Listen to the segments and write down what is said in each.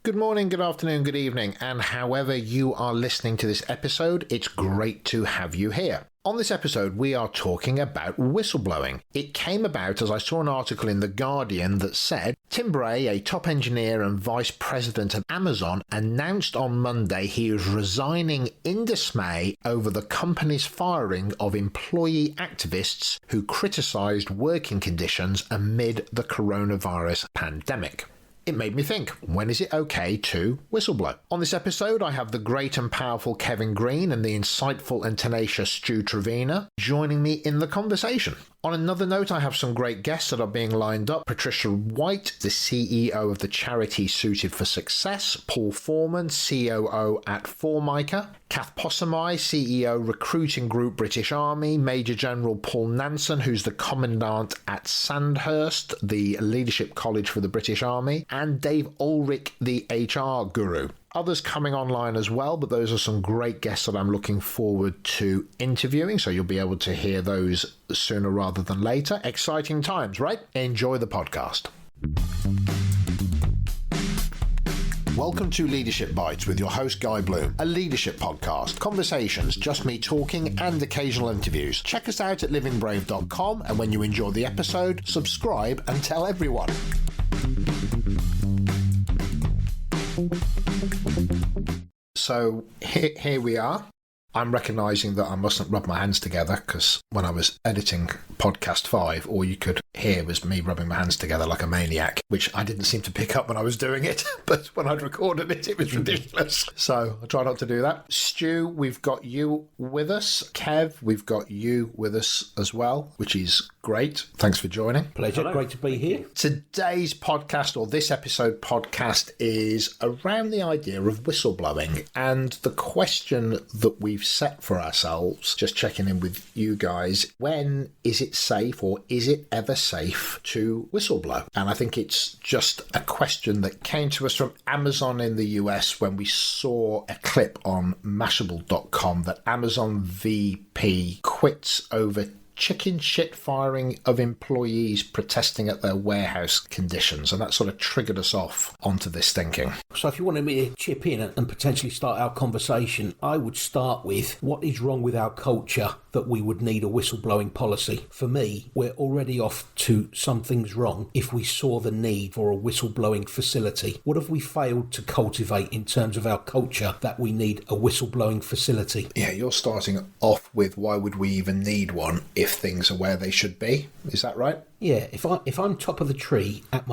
Good morning, good afternoon, good evening, and however you are listening to this episode, it's great to have you here. On this episode, we are talking about whistleblowing. It came about as I saw an article in The Guardian that said Tim Bray, a top engineer and vice president at Amazon, announced on Monday he is resigning in dismay over the company's firing of employee activists who criticised working conditions amid the coronavirus pandemic. It made me think, when is it okay to whistleblow? On this episode, I have the great and powerful Kevin Green and the insightful and tenacious Stu Trevena joining me in the conversation. On another note, I have some great guests that are being lined up. Patricia White, the CEO of the charity Suited for Success. Paul Foreman, COO at Formica. Kath Possamai, CEO Recruiting Group British Army. Major General Paul Nansen, who's the Commandant at Sandhurst, the Leadership College for the British Army. And Dave Ulrich, the HR guru. Others coming online as well, but those are some great guests that I'm looking forward to interviewing, so you'll be able to hear those sooner rather than later. Exciting times, right? Enjoy the podcast. Welcome to Leadership Bites with your host Guy Bloom, a leadership podcast, conversations, just me talking and occasional interviews. Check us out at livingbrave.com, and when you enjoy the episode, subscribe and tell everyone. So here we are. I'm recognising that I mustn't rub my hands together because when I was editing podcast 5, all you could hear was me rubbing my hands together like a maniac, which I didn't seem to pick up when I was doing it, but when I'd recorded it, it was ridiculous. So I try not to do that. Stu, we've got you with us. Kev, we've got you with us as well, which is great. Thanks for joining. Pleasure. Hello. Great to be here. Today's podcast, or this episode podcast, is around the idea of whistleblowing and the question that we've set for ourselves, just checking in with you guys, when is it safe or is it ever safe to whistleblow? And I think it's just a question that came to us from Amazon in the US when we saw a clip on Mashable.com that Amazon VP quits over chicken shit firing of employees protesting at their warehouse conditions, and that sort of triggered us off onto this thinking. So if you wanted me to chip in and potentially start our conversation, I would start with what is wrong with our culture that we would need a whistleblowing policy. For me, we're already off to some things wrong if we saw the need for a whistleblowing facility. What have we failed to cultivate in terms of our culture that we need a whistleblowing facility? Yeah, you're starting off with why would we even need one if things are where they should be? Is that right? Yeah, if I'm top of the tree at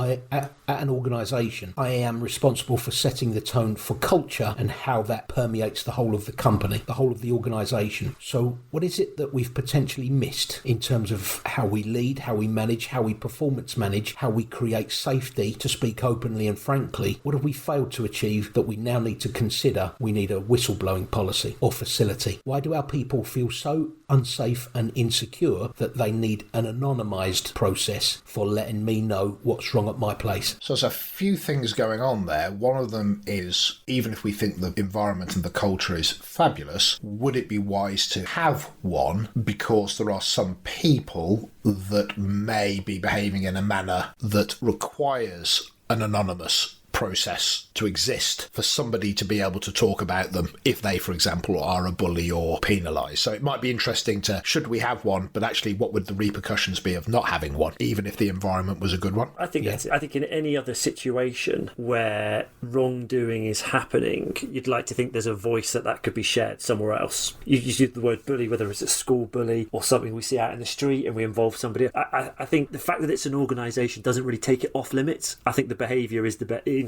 an organisation, I am responsible for setting the tone for culture and how that permeates the whole of the company, the whole of the organisation. So what is it that we've potentially missed in terms of how we lead, how we manage, how we performance manage, how we create safety, to speak openly and frankly? What have we failed to achieve that we now need to consider we need a whistleblowing policy or facility? Why do our people feel so unsafe and insecure that they need an anonymised process for letting me know what's wrong at my place? So there's a few things going on there. One of them is, even if we think the environment and the culture is fabulous, would it be wise to have one because there are some people that may be behaving in a manner that requires an anonymous process to exist for somebody to be able to talk about them if they, for example, are a bully or penalised. So it might be interesting to, should we have one, but actually what would the repercussions be of not having one, even if the environment was a good one? I think in any other situation where wrongdoing is happening, you'd like to think there's a voice that could be shared somewhere else. You use the word bully, whether it's a school bully or something we see out in the street and we involve somebody. I think the fact that it's an organisation doesn't really take it off limits. I think the behaviour is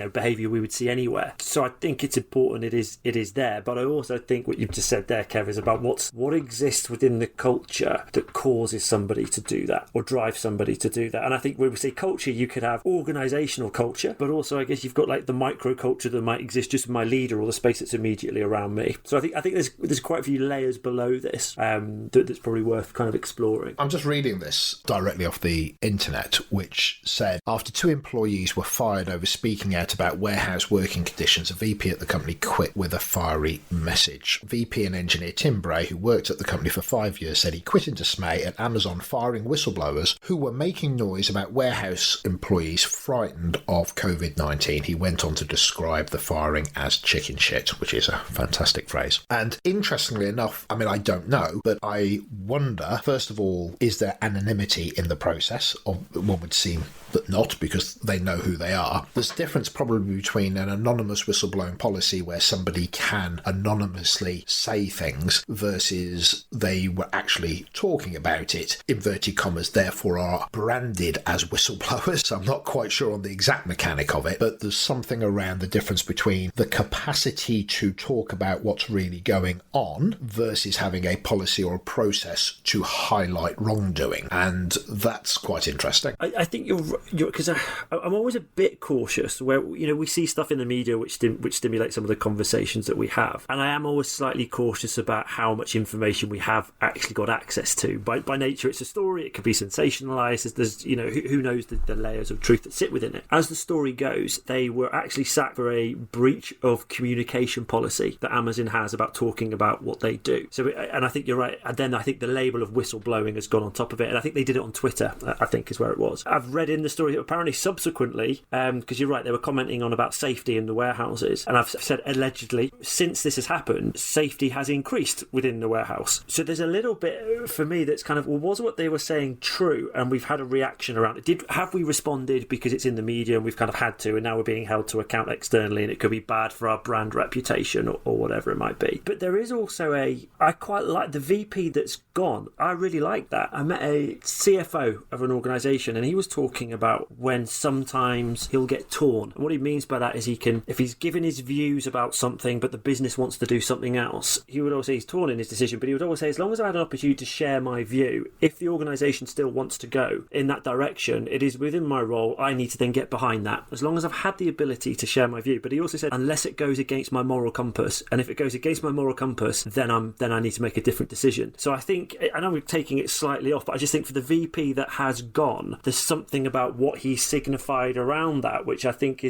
behaviour we would see anywhere. So I think it's important it is there. But I also think what you've just said there, Kev, is about what exists within the culture that causes somebody to do that or drives somebody to do that. And I think when we say culture, you could have organisational culture, but also I guess you've got like the micro culture that might exist just with my leader or the space that's immediately around me. So I think there's quite a few layers below this that's probably worth kind of exploring. I'm just reading this directly off the internet, which said after 2 employees were fired over speaking out out about warehouse working conditions, a VP at the company quit with a fiery message. VP and engineer Tim Bray, who worked at the company for 5 years, said he quit in dismay at Amazon firing whistleblowers who were making noise about warehouse employees frightened of COVID-19. He went on to describe the firing as chicken shit, which is a fantastic phrase. And interestingly enough, I mean, I don't know, but I wonder, first of all, is there anonymity in the process? Or one would seem that not, because they know who they are. There's a difference probably between an anonymous whistleblowing policy where somebody can anonymously say things versus they were actually talking about it, inverted commas, therefore are branded as whistleblowers. So I'm not quite sure on the exact mechanic of it, but there's something around the difference between the capacity to talk about what's really going on versus having a policy or a process to highlight wrongdoing. And that's quite interesting. I think you're because I'm always a bit cautious where, you know, we see stuff in the media which stimulates some of the conversations that we have, and I am always slightly cautious about how much information we have actually got access to. By nature, it's a story; it could be sensationalized. There's you know, who knows the layers of truth that sit within it. As the story goes, they were actually sacked for a breach of communication policy that Amazon has about talking about what they do. So, and I think you're right. And then I think the label of whistleblowing has gone on top of it, and I think they did it on Twitter. I think is where it was. I've read in the story apparently subsequently, because you're right, they were commenting on about safety in the warehouses, and I've said allegedly since this has happened, safety has increased within the warehouse. So there's a little bit for me that's kind of, well, was what they were saying true, and we've had a reaction around it? Have we responded because it's in the media and we've kind of had to, and now we're being held to account externally, and it could be bad for our brand reputation or whatever it might be. But there is also I quite like the VP that's gone. I really like that. I met a CFO of an organisation, and he was talking about when sometimes he'll get torn. And what he means by that is if he's given his views about something but the business wants to do something else, he would always say he's torn in his decision, but he would always say, as long as I had an opportunity to share my view, if the organisation still wants to go in that direction, it is within my role, I need to then get behind that, as long as I've had the ability to share my view. But he also said, unless it goes against my moral compass, and if it goes against my moral compass, then I need to make a different decision. So I think, I know we're taking it slightly off, but I just think for the VP that has gone, there's something about what he signified around that, which I think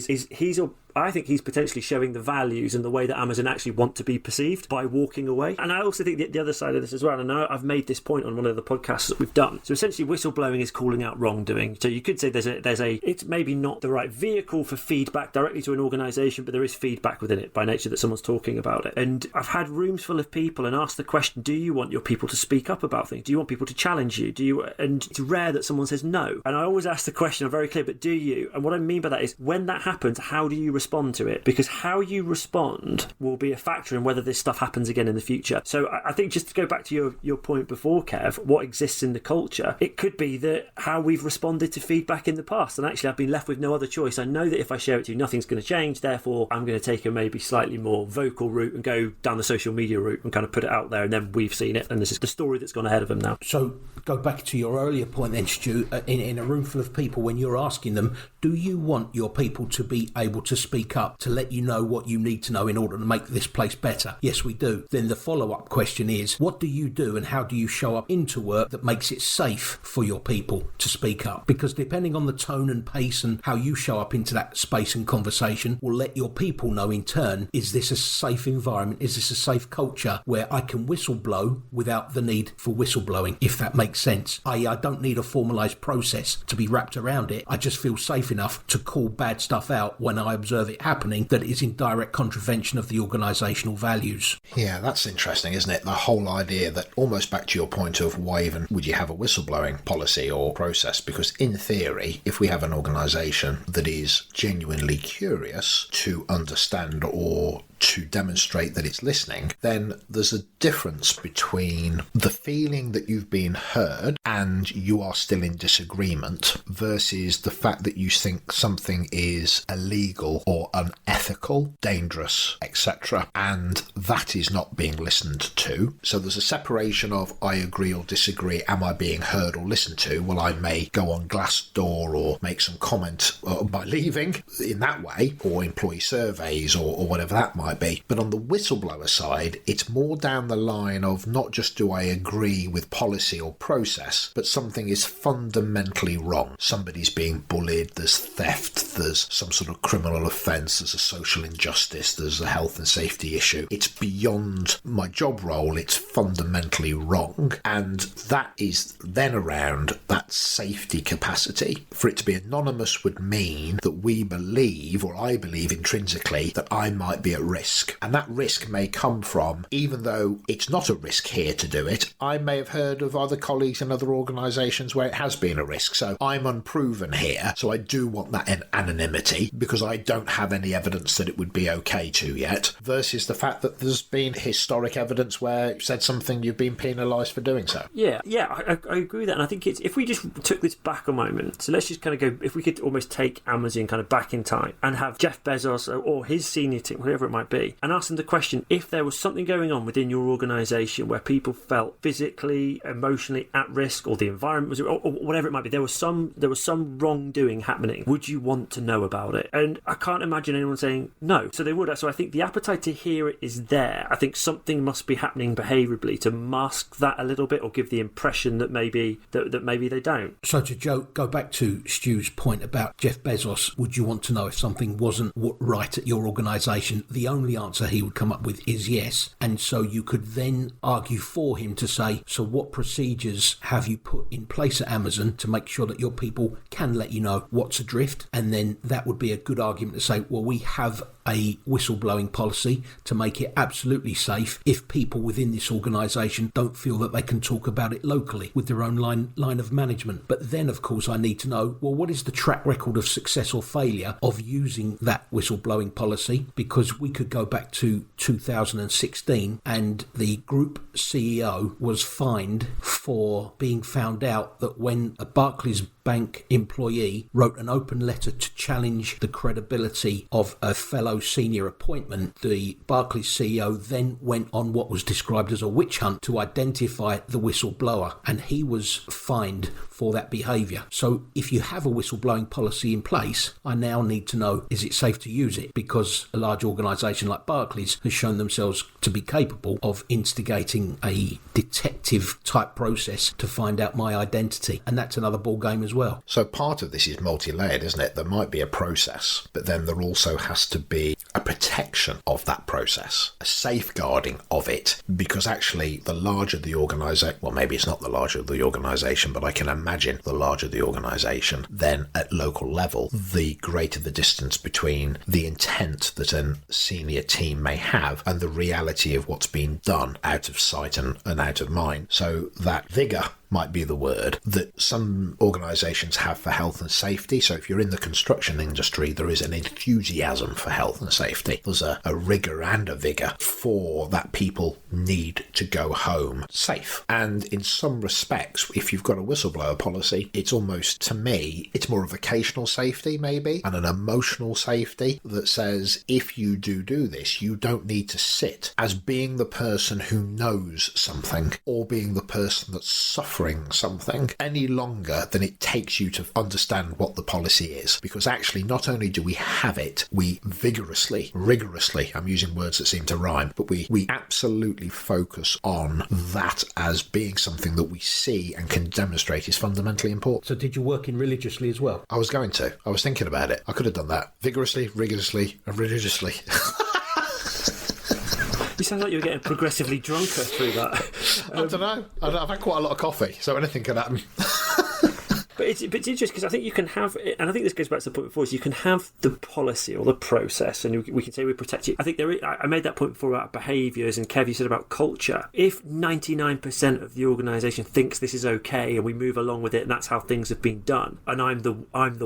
I think he's potentially showing the values and the way that Amazon actually want to be perceived by walking away. And I also think the other side of this as well, and I've made this point on one of the podcasts that we've done. So essentially, whistleblowing is calling out wrongdoing. So you could say it's maybe not the right vehicle for feedback directly to an organisation, but there is feedback within it by nature that someone's talking about it. And I've had rooms full of people and asked the question, do you want your people to speak up about things? Do you want people to challenge you? And it's rare that someone says no. And I always ask the question, I'm very clear, but do you? And what I mean by that is, when that happens, how do you respond to it? Because how you respond will be a factor in whether this stuff happens again in the future. So I think, just to go back to your point before, Kev, what exists in the culture, it could be that how we've responded to feedback in the past, and actually I've been left with no other choice. I know that if I share it to you, nothing's going to change, therefore I'm going to take a maybe slightly more vocal route and go down the social media route and kind of put it out there, and then we've seen it, and this is the story that's gone ahead of them now. So go back to your earlier point then, Stu, in a room full of people, when you're asking them, do you want your people to be able to speak up, to let you know what you need to know in order to make this place better? Yes, we do. Then the follow-up question is, what do you do and how do you show up into work that makes it safe for your people to speak up? Because depending on the tone and pace and how you show up into that space and conversation will let your people know in turn, is this a safe environment? Is this a safe culture where I can whistleblow without the need for whistleblowing, if that makes sense? I don't need a formalised process to be wrapped around it. I just feel safe enough to call bad stuff out when I observe it happening that is in direct contravention of the organisational values. Yeah, that's interesting, isn't it? The whole idea that, almost back to your point of why even would you have a whistleblowing policy or process? Because in theory, if we have an organisation that is genuinely curious to understand or to demonstrate that it's listening, then there's a difference between the feeling that you've been heard and you are still in disagreement versus the fact that you think something is illegal or unethical unethical, dangerous, etc. And that is not being listened to. So there's a separation of I agree or disagree, am I being heard or listened to? Well, I may go on Glassdoor or make some comment by leaving in that way, or employee surveys or whatever that might be. But on the whistleblower side, it's more down the line of not just do I agree with policy or process, but something is fundamentally wrong. Somebody's being bullied, there's theft, there's some sort of criminal offence, there's a social injustice, there's a health and safety issue. It's beyond my job role, it's fundamentally wrong. And that is then around that safety capacity. For it to be anonymous would mean that we believe, or I believe intrinsically, that I might be at risk. And that risk may come from, even though it's not a risk here to do it, I may have heard of other colleagues in other organisations where it has been a risk. So I'm unproven here. So I do want that anonymity because I don't have any evidence that it would be okay to yet, versus the fact that there's been historic evidence where you've said something, you've been penalised for doing so. Yeah, I agree with that. And I think it's, if we just took this back a moment, so let's just kind of go, if we could almost take Amazon kind of back in time and have Jeff Bezos or his senior team, whatever it might be, and ask them the question, if there was something going on within your organisation where people felt physically, emotionally at risk, or the environment was, or whatever it might be, there was some wrongdoing happening, would you want to know about it? And I can't imagine anyone saying no. So they would. So I think the appetite to hear it is there. I think something must be happening behaviourally to mask that a little bit, or give the impression that maybe they don't. So to go back to Stu's point about Jeff Bezos, would you want to know if something wasn't right at your organisation? The only answer he would come up with is yes. And so you could then argue for him to say, so what procedures have you put in place at Amazon to make sure that your people can let you know what's adrift? And then that would be a good argument to say, well, we have a whistleblowing policy to make it absolutely safe if people within this organisation don't feel that they can talk about it locally with their own line of management. But then, of course, I need to know, well, what is the track record of success or failure of using that whistleblowing policy? Because we could go back to 2016 and the group CEO was fined for being found out that when a Barclays Bank employee wrote an open letter to challenge the credibility of a fellow senior appointment, the Barclays CEO then went on what was described as a witch hunt to identify the whistleblower, and he was fined for that behaviour. So if you have a whistleblowing policy in place, I now need to know, is it safe to use it? Because a large organisation like Barclays has shown themselves to be capable of instigating a detective type process to find out my identity, and that's another ball game as well. So part of this is multi-layered, isn't it? There might be a process, but then there also has to be a protection of that process, a safeguarding of it, because actually the larger the organisation, well, maybe it's not the larger the organisation, but I can imagine the larger the organisation, then at local level, the greater the distance between the intent that a senior team may have and the reality of what's being done out of sight and out of mind. So that vigour might be the word that some organisations have for health and safety. So if you're in the construction industry, there is an enthusiasm for health and safety. There's a rigour and a vigour for that people need to go home safe. And in some respects, if you've got a whistleblower policy, it's almost, to me, it's more a vocational safety maybe, and an emotional safety that says if you do this, you don't need to sit as being the person who knows something or being the person that's suffering something any longer than it takes you to understand what the policy is. Because actually, not only do we have it, we rigorously, I'm using words that seem to rhyme, but we absolutely focus on that as being something that we see and can demonstrate is fundamentally important. So did you work in religiously as well? I was thinking about it. I could have done that. Vigorously, rigorously, and religiously. You sound like you're getting progressively drunker through that. I don't know. I've had quite a lot of coffee, so anything can happen. But it's interesting because I think you can have, and I think this goes back to the point before, is you can have the policy or the process, and we can say we protect it. I think I made that point before about behaviours, and Kev, you said about culture. If 99% of the organisation thinks this is okay, and we move along with it, and that's how things have been done, and I'm the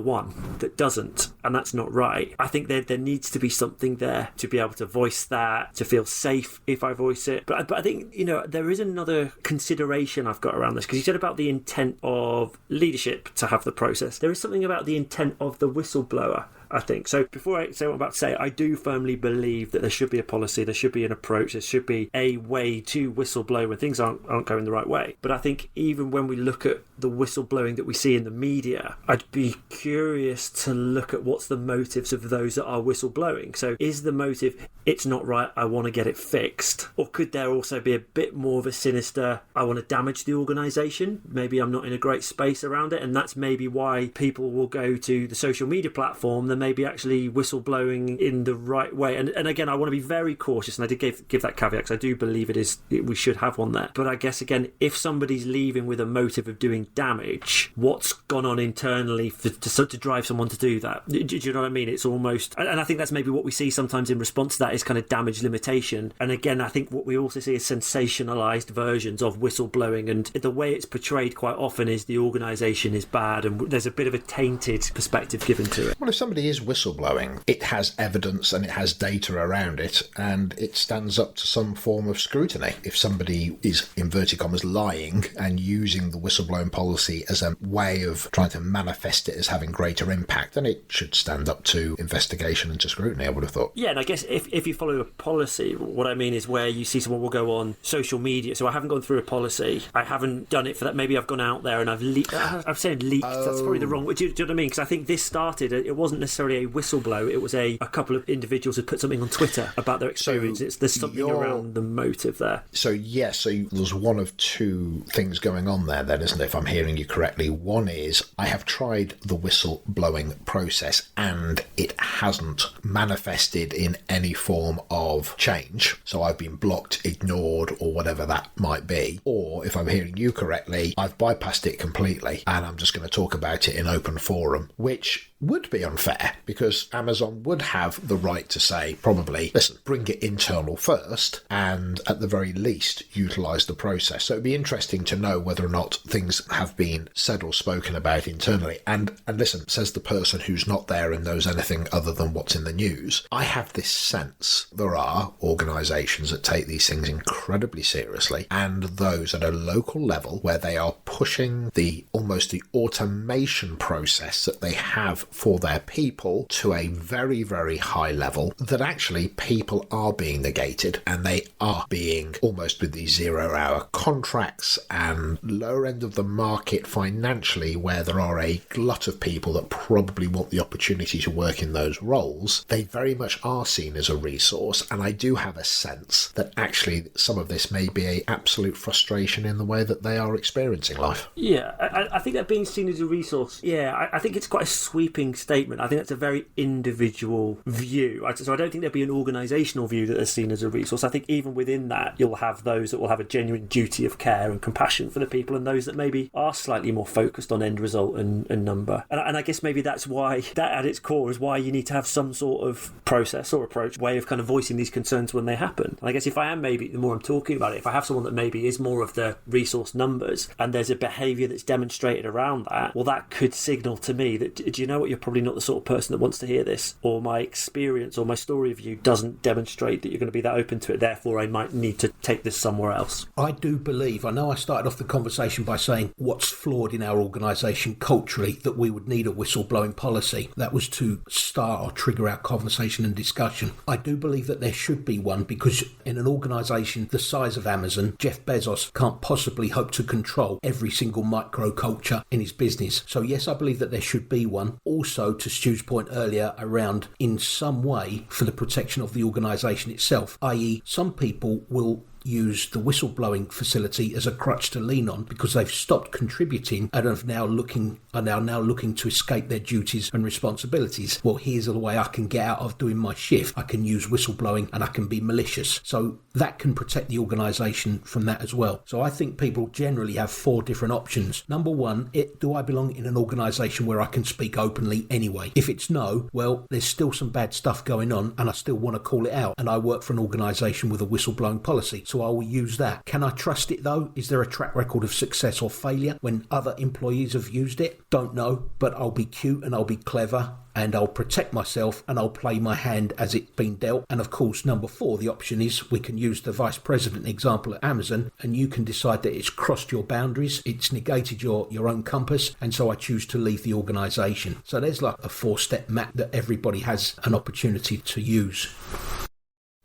one that doesn't, and that's not right. I think there needs to be something there to be able to voice that, to feel safe if I voice it. But I think there is another consideration I've got around this, because you said about the intent of leadership to have the process. There is something about the intent of the whistleblower. I think. So before I say what I'm about to say, I do firmly believe that there should be a policy, there should be an approach, there should be a way to whistleblow when things aren't going the right way. But I think even when we look at the whistleblowing that we see in the media, I'd be curious to look at what's the motives of those that are whistleblowing. So is the motive, it's not right, I want to get it fixed? Or could there also be a bit more of a sinister, I want to damage the organisation, maybe I'm not in a great space around it, and that's maybe why people will go to the social media platform than maybe actually whistleblowing in the right way. And again, I want to be very cautious, and I did give that caveat because I do believe we should have one there. But I guess again, if somebody's leaving with a motive of doing damage, what's gone on internally to drive someone to do that? Do you know what I mean? It's almost, and I think that's maybe what we see sometimes in response to that is kind of damage limitation. And again, I think what we also see is sensationalized versions of whistleblowing, and the way it's portrayed quite often is the organisation is bad, and there's a bit of a tainted perspective given to it. Well, if somebody is whistleblowing, it has evidence and it has data around it, and it stands up to some form of scrutiny. If somebody is, inverted commas, lying and using the whistleblowing policy as a way of trying to manifest it as having greater impact, then it should stand up to investigation and to scrutiny, I would have thought. Yeah, and I guess if you follow a policy, what I mean is where you see someone will go on social media. So I haven't gone through a policy, I haven't done it for that. Maybe I've gone out there and I've leaked. I've said leaked. That's probably the wrong. Do you know what I mean? Because I think this started. It wasn't necessarily a whistleblow. It was a couple of individuals who put something on Twitter about their experience. There's something around the motive there. So yes, so there's one of two things going on there then, isn't it, if I'm hearing you correctly? One is I have tried the whistleblowing process and it hasn't manifested in any form of change. So I've been blocked, ignored, or whatever that might be. Or if I'm hearing you correctly, I've bypassed it completely and I'm just going to talk about it in open forum, which would be unfair because Amazon would have the right to say, probably, listen, bring it internal first and at the very least utilise the process. So it'd be interesting to know whether or not things have been said or spoken about internally. And listen, says the person who's not there and knows anything other than what's in the news. I have this sense there are organisations that take these things incredibly seriously, and those at a local level where they are pushing almost the automation process that they have for their people to a very, very high level, that actually people are being negated and they are being almost with these 0-hour contracts and lower end of the market financially, where there are a glut of people that probably want the opportunity to work in those roles. They very much are seen as a resource, and I do have a sense that actually some of this may be an absolute frustration in the way that they are experiencing life. Yeah, I think that being seen as a resource, I think it's quite a sweeping statement. I think that's a very individual view. So I don't think there'll be an organisational view that is seen as a resource. I think even within that, you'll have those that will have a genuine duty of care and compassion for the people, and those that maybe are slightly more focused on end result and number. And I guess maybe that's why, that at its core is why you need to have some sort of process or approach, way of kind of voicing these concerns when they happen. And I guess if I am, maybe the more I'm talking about it, if I have someone that maybe is more of the resource numbers and there's a behaviour that's demonstrated around that, well, that could signal to me that, do you know what, you're probably not the sort of person that wants to hear this, or my experience or my story of you doesn't demonstrate that you're going to be that open to it, therefore I might need to take this somewhere else. I do believe, I know I started off the conversation by saying what's flawed in our organisation culturally, that we would need a whistleblowing policy. That was to start or trigger our conversation and discussion. I do believe that there should be one, because in an organisation the size of Amazon, Jeff Bezos can't possibly hope to control every single microculture in his business. So yes, I believe that there should be one. Also, to Stu's point earlier around in some way for the protection of the organisation itself, i.e. some people will use the whistleblowing facility as a crutch to lean on because they've stopped contributing and are now looking to escape their duties and responsibilities. Well, here's the way I can get out of doing my shift. I can use whistleblowing and I can be malicious. So that can protect the organisation from that as well. So I think people generally have 4 different options. Number 1, do I belong in an organisation where I can speak openly anyway? If it's no, well, there's still some bad stuff going on and I still want to call it out, and I work for an organisation with a whistleblowing policy. So so I will use that. Can I trust it though? Is there a track record of success or failure when other employees have used it? Don't know, but I'll be cute and I'll be clever and I'll protect myself and I'll play my hand as it's been dealt. And of course, number 4, the option is we can use the vice president example at Amazon, and you can decide that it's crossed your boundaries, it's negated your own compass, and so I choose to leave the organisation. So there's like a 4-step map that everybody has an opportunity to use.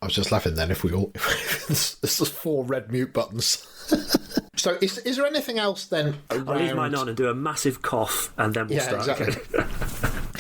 I was just laughing then if this is 4 red mute buttons. So is there anything else then around... I'll leave mine on and do a massive cough and then we'll start. Exactly.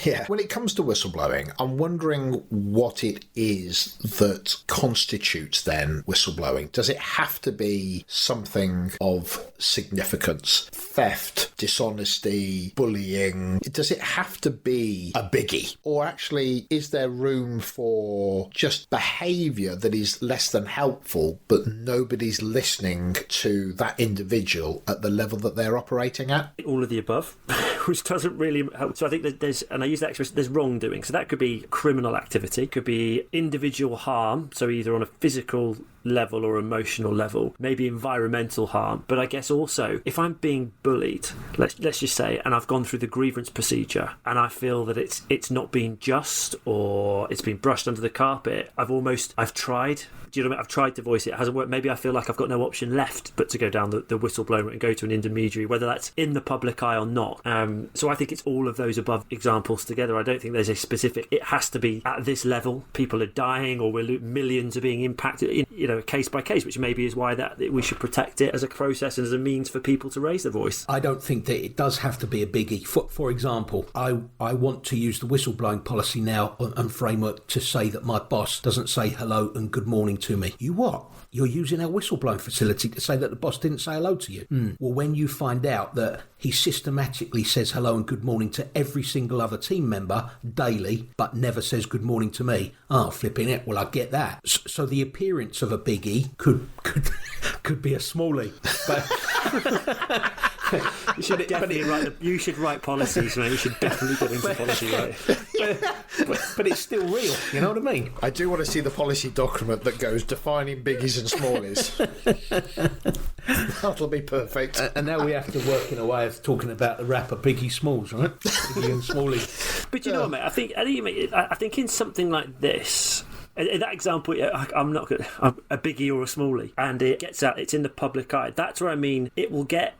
Yeah. When it comes to whistleblowing, I'm wondering what it is that constitutes then whistleblowing. Does it have to be something of significance? Theft, dishonesty, bullying? Does it have to be a biggie? Or actually, is there room for just behaviour that is less than helpful, but nobody's listening to that individual at the level that they're operating at? All of the above, which doesn't really help. So I think that there's, and I use that expression, there's wrongdoing. So that could be criminal activity, could be individual harm, so either on a physical level or emotional level, maybe environmental harm. But I guess also, if I'm being bullied, let's just say, and I've gone through the grievance procedure and I feel that it's not been just, or it's been brushed under the carpet, I've tried. Do you know what I mean? I've tried to voice it. It hasn't worked. Maybe I feel like I've got no option left but to go down the whistleblower route and go to an intermediary, whether that's in the public eye or not. So I think it's all of those above examples together. I don't think there's a specific, it has to be at this level. People are dying or millions are being impacted, case by case, which maybe is why that we should protect it as a process and as a means for people to raise their voice. I don't think that it does have to be a biggie. For example, I want to use the whistleblowing policy now and framework to say that my boss doesn't say hello and good morning to me. You what? You're using our whistleblowing facility to say that the boss didn't say hello to you. Well, when you find out that he systematically says hello and good morning to every single other team member daily, but never says good morning to me, flipping it, well, I get that. So the appearance of a biggie could be a smallie. But... You should write policies, mate. You should definitely get into policy, right? But it's still real, you know what I mean? I do want to see the policy document that goes defining biggies and smallies. That'll be perfect. And now we have to work in a way of talking about the rapper Biggie Smalls, right? Biggie and Smallie. But you know what, mate? I think in something like this, in that example, I'm not good. I'm a biggie or a smallie, and it gets out. It's in the public eye. That's where I mean it will get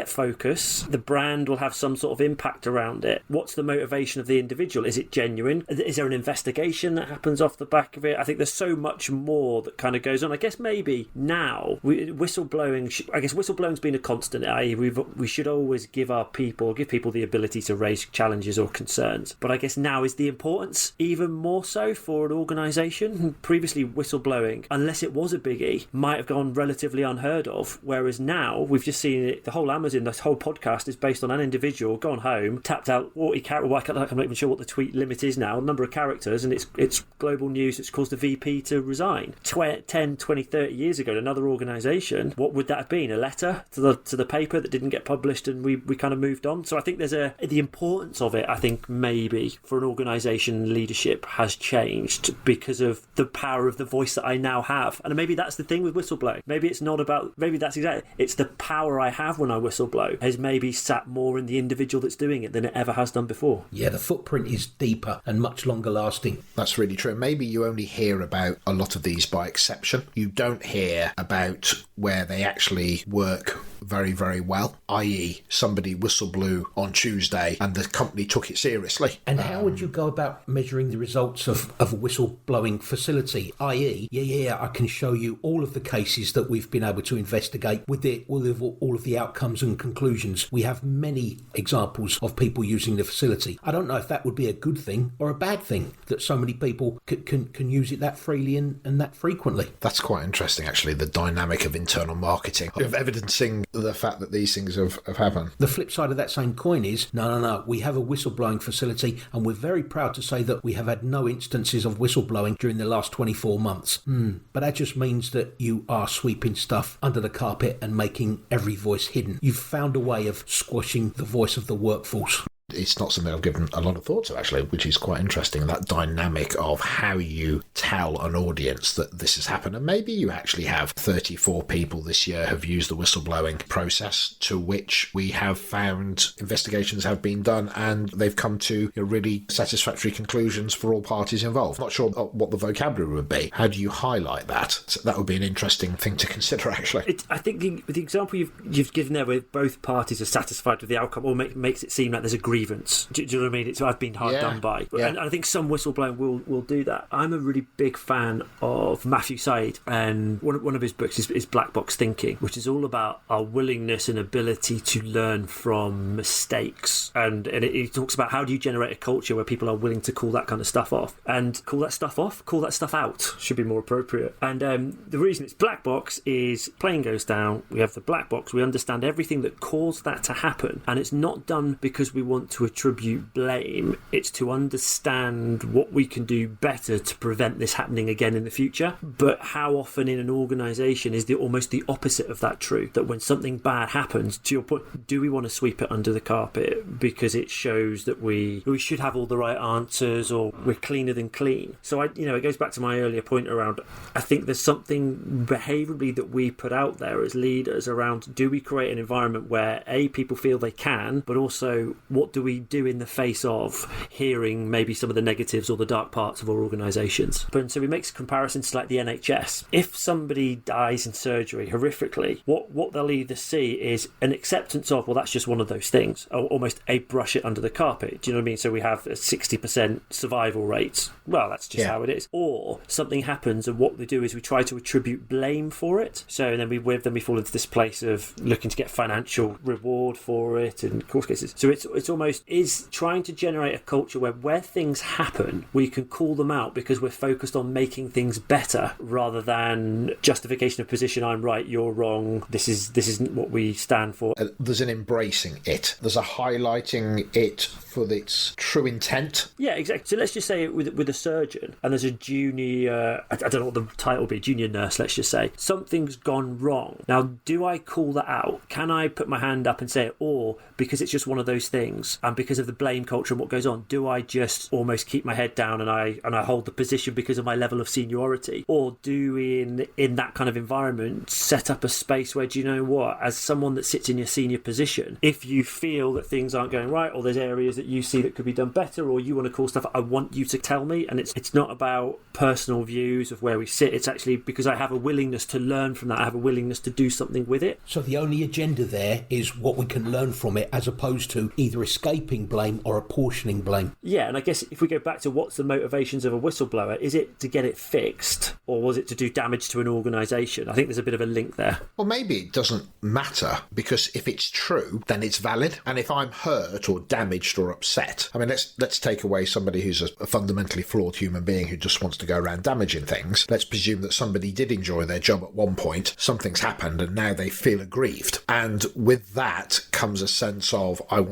focus. The brand will have some sort of impact around it. What's the motivation of the individual? Is it genuine? Is there an investigation that happens off the back of it? I think there's so much more that kind of goes on. I guess maybe now whistleblowing's been a constant. I.e., we should always give people the ability to raise challenges or concerns. But I guess now is the importance even more so for an organisation. Previously, whistleblowing, unless it was a biggie, might have gone relatively unheard of. Whereas now we've just seen it. The whole Amazon, this whole podcast is based on an individual gone home, tapped out 40 characters. I'm not even sure what the tweet limit is now, number of characters, and it's global news. It's caused the VP to resign. 10, 20, 30 years ago, another organisation, what would that have been? A letter to the paper that didn't get published, and we kind of moved on. So I think there's the importance of it, I think maybe for an organisation leadership has changed because of the power of the voice that I now have. And maybe that's the thing with whistleblowing. Maybe it's the power I have when I whistleblow has maybe sat more in the individual that's doing it than it ever has done before. Yeah, the footprint is deeper and much longer lasting. That's really true. Maybe you only hear about a lot of these by exception. You don't hear about where they actually work very, very well, i.e. somebody whistleblew on Tuesday and the company took it seriously. And how would you go about measuring the results of a whistleblowing facility, i.e. I can show you all of the cases that we've been able to investigate with all of the outcomes and conclusions. We have many examples of people using the facility. I don't know if that would be a good thing or a bad thing, that so many people can use it that freely and that frequently. That's quite interesting, actually, the dynamic of internal marketing, of evidencing the fact that these things have happened. The flip side of that same coin is, no, we have a whistleblowing facility and we're very proud to say that we have had no instances of whistleblowing during the last 24 months. But that just means that you are sweeping stuff under the carpet and making every voice hidden. You've found a way of squashing the voice of the workforce. It's not something I've given a lot of thought to, actually, which is quite interesting, that dynamic of how you tell an audience that this has happened. And maybe you actually have 34 people this year have used the whistleblowing process, to which we have found investigations have been done and they've come to really satisfactory conclusions for all parties involved. Not sure what the vocabulary would be. How do you highlight that? So that would be an interesting thing to consider, actually. I think the example you've given there, where both parties are satisfied with the outcome, or makes it seem like there's a grievance. Do you know what I mean? I've been hard done by. Yeah. And I think some whistleblowing will do that. I'm a really big fan of Matthew Syed, and one of his books is Black Box Thinking, which is all about our willingness and ability to learn from mistakes. And he talks about how do you generate a culture where people are willing to call that kind of stuff off. And call that stuff off? Call that stuff out should be more appropriate. And the reason it's black box is plane goes down, we have the black box, we understand everything that caused that to happen, and it's not done because we want to attribute blame, it's to understand what we can do better to prevent this happening again in the future. But how often in an organisation is almost the opposite of that true? That when something bad happens, to your point, do we want to sweep it under the carpet because it shows that we should have all the right answers, or we're cleaner than clean? So it goes back to my earlier point around, I think there's something behaviourally that we put out there as leaders around, do we create an environment where people feel they can, but also what do we do in the face of hearing maybe some of the negatives or the dark parts of our organisations? But so we make comparisons to like the NHS. If somebody dies in surgery horrifically, what they'll either see is an acceptance of, well, that's just one of those things, or almost a brush it under the carpet. Do you know what I mean? So we have a 60% survival rates. Well, that's just how it is. Or something happens, and what we do is we try to attribute blame for it. So then we fall into this place of looking to get financial reward for it in court cases. So it's almost is trying to generate a culture where things happen, we can call them out because we're focused on making things better rather than justification of position. I'm right, you're wrong. This isn't what we stand for. There's an embracing it. There's a highlighting it for its true intent. Yeah, exactly. So let's just say with a surgeon, and there's a junior, I don't know what the title would be, junior nurse, let's just say. Something's gone wrong. Now, do I call that out? Can I put my hand up and say it? Or because it's just one of those things, and because of the blame culture and what goes on, do I just almost keep my head down and I hold the position because of my level of seniority? Or do we, in that kind of environment, set up a space where, do you know what, as someone that sits in your senior position, if you feel that things aren't going right, or there's areas that you see that could be done better, or you want to call stuff, I want you to tell me. And it's not about personal views of where we sit, it's actually because I have a willingness to learn from that, I have a willingness to do something with it. So the only agenda there is what we can learn from it, as opposed to either escaping blame or apportioning blame. Yeah, and I guess if we go back to what's the motivations of a whistleblower, is it to get it fixed, or was it to do damage to an organisation? I think there's a bit of a link there. Well, maybe it doesn't matter, because if it's true, then it's valid. And if I'm hurt or damaged or upset, I mean, let's take away somebody who's a fundamentally flawed human being who just wants to go around damaging things. Let's presume that somebody did enjoy their job at one point, something's happened, and now they feel aggrieved. And with that comes a sense of, I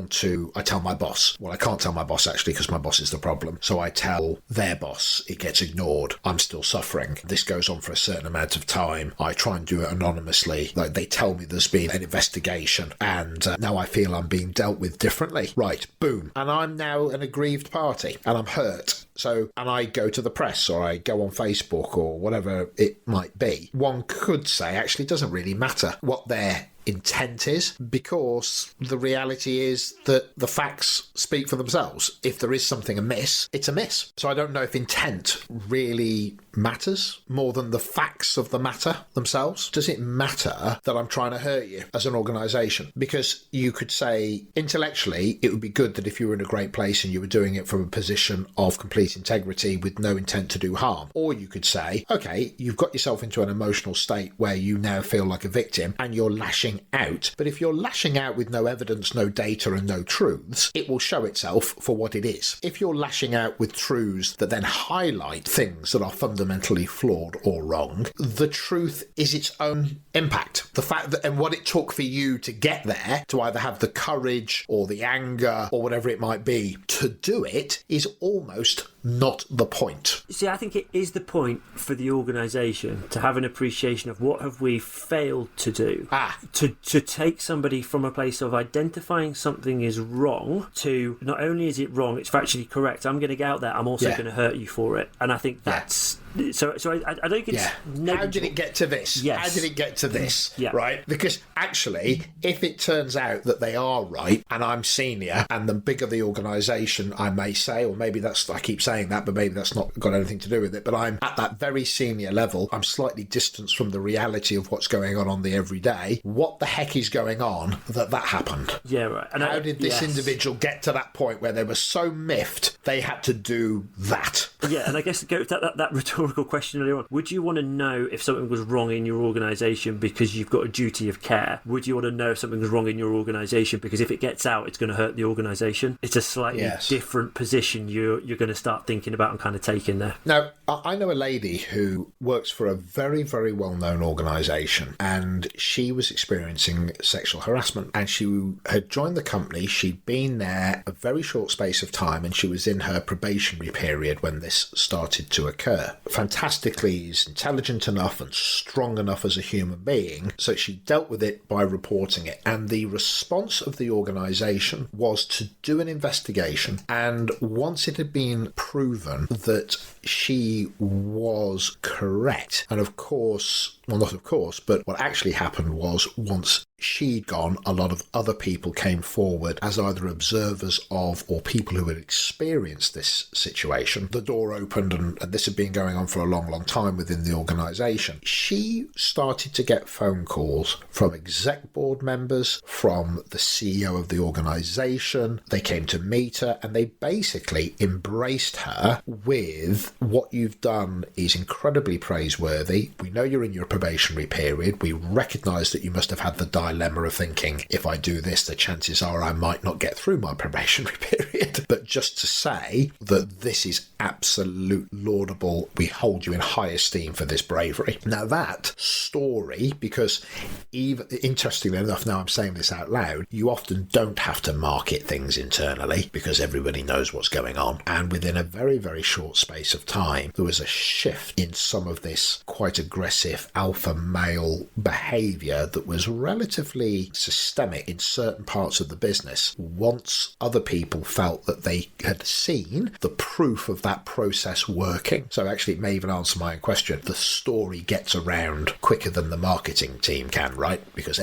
tell my boss. Well, I can't tell my boss, actually, because my boss is the problem. So I tell their boss. It gets ignored. I'm still suffering. This goes on for a certain amount of time. I try and do it anonymously. Like, they tell me there's been an investigation, and now I feel I'm being dealt with differently. Right, boom. And I'm now an aggrieved party, and I'm hurt. So, and I go to the press, or I go on Facebook, or whatever it might be. One could say, actually, it doesn't really matter what their intent is, because the reality is that the facts speak for themselves. If there is something amiss, it's amiss. So I don't know if intent really matters more than the facts of the matter themselves. Does it matter that I'm trying to hurt you as an organisation? Because you could say, intellectually, it would be good that if you were in a great place and you were doing it from a position of complete integrity with no intent to do harm. Or you could say, okay, you've got yourself into an emotional state where you now feel like a victim and you're lashing out. But if you're lashing out with no evidence, no data, and no truths, it will show itself for what it is. If you're lashing out with truths that then highlight things that are fundamentally flawed or wrong, the truth is its own impact. The fact that, and what it took for you to get there, to either have the courage or the anger or whatever it might be to do it, is almost not the point. See, I think it is the point for the organisation to have an appreciation of what have we failed to do. To take somebody from a place of identifying something is wrong to not only is it wrong, it's factually correct. I'm going to get out there. I'm also going to hurt you for it. And I think that's... So I don't think it's negligible. How did it get to this? Yes. How did it get to this? Yeah. Right? Because actually, if it turns out that they are right, and I'm senior, and the bigger the organisation, I may say, or maybe that's, I keep saying that, but maybe that's not got anything to do with it, but I'm at that very senior level, I'm slightly distanced from the reality of what's going on the everyday. What the heck is going on that happened? Yeah, right. And how did this individual get to that point where they were so miffed they had to do that? Yeah, and I guess to go to that rhetorical question earlier on, would you want to know if something was wrong in your organisation because you've got a duty of care? Would you want to know if something was wrong in your organisation because if it gets out, it's going to hurt the organisation? It's a slightly different position you're going to start thinking about and kind of taking there. Now, I know a lady who works for a very, very well-known organisation, and she was experiencing sexual harassment, and she had joined the company. She'd been there a very short space of time, and she was in her probationary period when this started to occur. Fantastically, is intelligent enough and strong enough as a human being, so she dealt with it by reporting it. And the response of the organisation was to do an investigation, and once it had been proven that she was correct, and of course, well, not of course, but what actually happened was once she'd gone, a lot of other people came forward as either observers of or people who had experienced this situation. The door opened, and this had been going on for a long, long time within the organisation. She started to get phone calls from exec board members, from the CEO of the organisation. They came to meet her, and they basically embraced her with, what you've done is incredibly praiseworthy. We know you're in your probationary period. We recognise that you must have had the dilemma of thinking, if I do this, the chances are I might not get through my probationary period. But just to say that this is absolute laudable, we hold you in high esteem for this bravery. Now that story, because even interestingly enough, now I'm saying this out loud, you often don't have to market things internally because everybody knows what's going on. And within a very, very short space of time, there was a shift in some of this quite aggressive alpha male behaviour that was relatively systemic in certain parts of the business once other people felt that they had seen the proof of that process working. So actually, it may even answer my own question. The story gets around quicker than the marketing team can, right? Because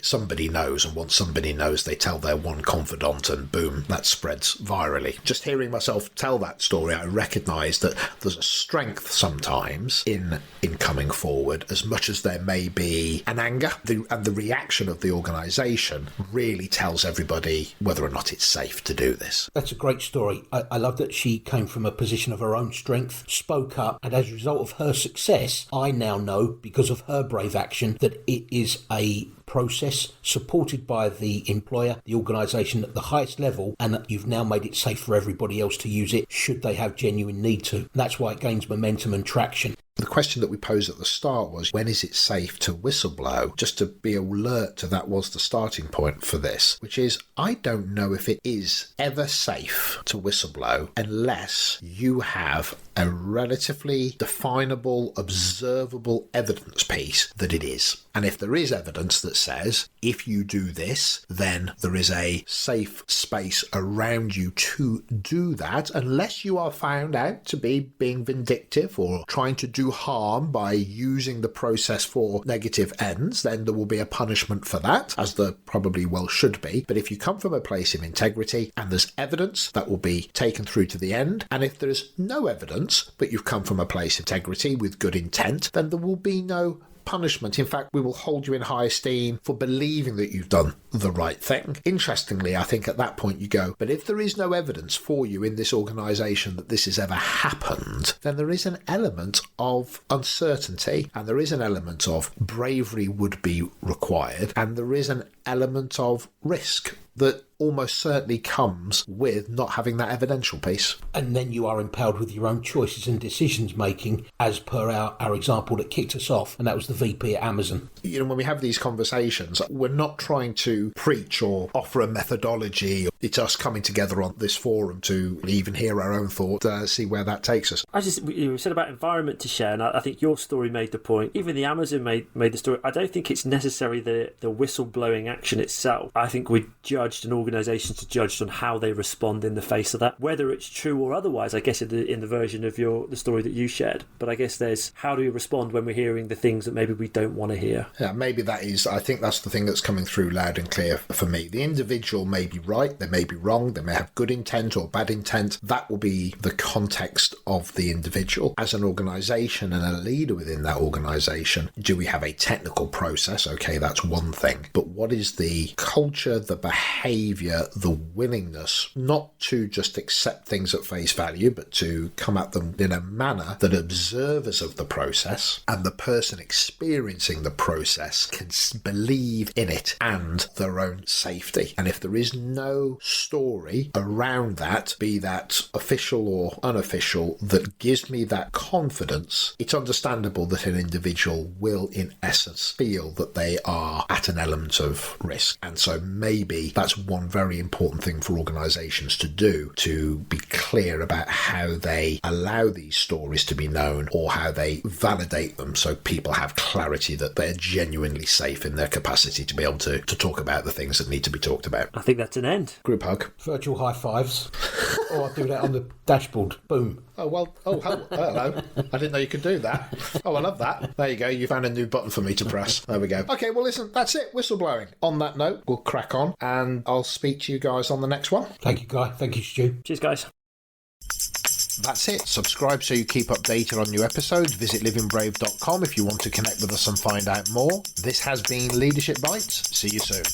somebody knows, and once somebody knows, they tell their one confidant, and boom, that spreads virally. Just hearing myself tell that story, I recognise that there's a strength sometimes in coming forward, as much as there may be an anger, and the reaction of the organisation really tells everybody whether or not it's safe to do this. That's a great story. I love that she came from a position of her own strength, spoke up, and as a result of her success, I now know, because of her brave action, that it is a process supported by the employer, the organisation at the highest level, and that you've now made it safe for everybody else to use it should they have genuine need to. And that's why it gains momentum and traction. The question that we posed at the start was, when is it safe to whistleblow? Just to be alert to that was the starting point for this, which is, I don't know if it is ever safe to whistleblow unless you have a relatively definable, observable evidence piece that it is. And if there is evidence that says, if you do this, then there is a safe space around you to do that, unless you are found out to be being vindictive or trying to do harm by using the process for negative ends, then there will be a punishment for that, as there probably well should be. But if you come from a place of integrity and there's evidence, that will be taken through to the end. And if there's no evidence, but you've come from a place of integrity with good intent, then there will be no punishment. In fact, we will hold you in high esteem for believing that you've done the right thing. Interestingly, I think at that point you go, but if there is no evidence for you in this organisation that this has ever happened, then there is an element of uncertainty, and there is an element of bravery would be required, and there is an element of risk that almost certainly comes with not having that evidential piece. And then you are empowered with your own choices and decisions making, as per our example that kicked us off, and that was the VP at Amazon. You know, when we have these conversations, we're not trying to preach or offer a methodology. It's us coming together on this forum to even hear our own thoughts, see where that takes us. You said about environment to share, and I think your story made the point. Even the Amazon made the story. I don't think it's necessarily the whistleblowing action itself. I think we judged an organisations are judged on how they respond in the face of that, whether it's true or otherwise. I guess in the version of the story that you shared. But I guess there's how do we respond when we're hearing the things that maybe we don't want to hear. Yeah, maybe I think that's the thing that's coming through loud and clear for me. The individual may be right, they may be wrong, they may have good intent or bad intent. That will be the context of the individual. As an organisation and a leader within that organisation, do we have a technical process? Okay, that's one thing. But what is the culture, the behaviour, the willingness not to just accept things at face value, but to come at them in a manner that observers of the process and the person experiencing the process can believe in it and their own safety. And if there is no story around that, be that official or unofficial, that gives me that confidence, it's understandable that an individual will in essence feel that they are at an element of risk. And so maybe that's one very important thing for organisations to do, to be clear about how they allow these stories to be known or how they validate them, so people have clarity that they're genuinely safe in their capacity to be able to talk about the things that need to be talked about. I think that's an end. Group hug. Virtual high fives. Or I'll do that on the dashboard. Boom. Hello. I didn't know you could do that. I love that. There you go. You found a new button for me to press. There we go. Okay, well, listen, that's it. Whistleblowing. On that note, we'll crack on and I'll speak to you guys on the next one. Thank you, Guy. Thank you, Stu. Cheers, guys. That's it. Subscribe so you keep updated on new episodes. Visit livingbrave.com if you want to connect with us and find out more. This has been Leadership Bites. See you soon.